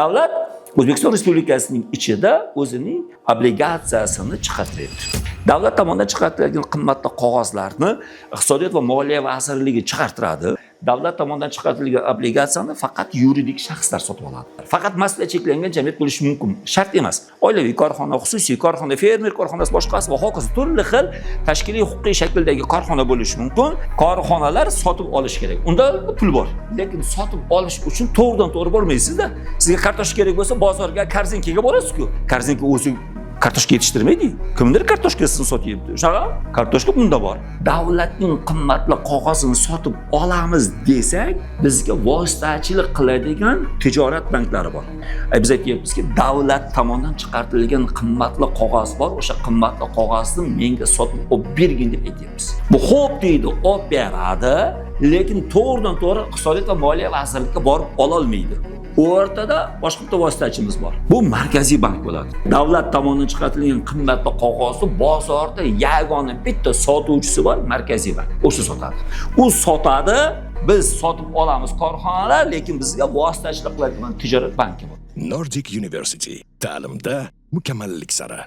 Davlat O'zbekiston Respublikasining ichida o'zining obligatsiyasini chiqartiradi. Davlat tomonidan chiqarilgan qimmatli qog'ozlarni Iqtisodiyot va Moliya vazirligi chiqartiradi. Davlat tomonidan chiqarilgan obligatsiyani faqat yuridik shaxslar sotib oladi. Faqat mas'uliyat cheklangan jamiyat bo'lishi mumkin. Shart emas. Oilaviy korxona, xususiy korxona, fermer korxonasi boshqasi va hokazo turli xil tashkiliy huquqiy shakldagi korxona bo'lishi mumkin. Korxonalar sotib olish kerak. Unda pul bor. Lekin sotib olish uchun to'g'ridan-to'g'ri bormaysiz-da. Sizga kartoshka kerak bo'lsa, bozorga Korzinkaga borasiz-ku. Korzinka o'zi kartoshka yetishtirmaydi. Kimdir kartoshkasini sotyapti. Shunaqa? Kartoshka bunda bor. Davlatning qimmatli qog'ozini sotib olamiz desak, bizga vositachilik qiladigan tijorat banklari bor. Biz aytyapmizki, davlat tomonidan chiqarilgan qimmatli qog'oz bor. O'sha qimmatli qog'ozni menga sotib olib bergin deb aytyapmiz. Bu xo'p deydi, olib beradi, lekin to'g'ridan-to'g'ri Iqtisodiyot va Moliya vazirligiga borib ola olmaydi. O'rtada boshqa bitta vositachimiz bor. Bu markaziy bank bo'ladi. Davlat tomonidan chiqarilgan qimmatli qog'ozni bozorda yagona bitta sotuvchisi bor, markaziy bank. O'sha sotadi. U sotadi, biz sotib olamiz korxonalar, lekin bizga vositachilik qiladigan tijorat banki bor. Nordic University ta'limda mukammallik sari.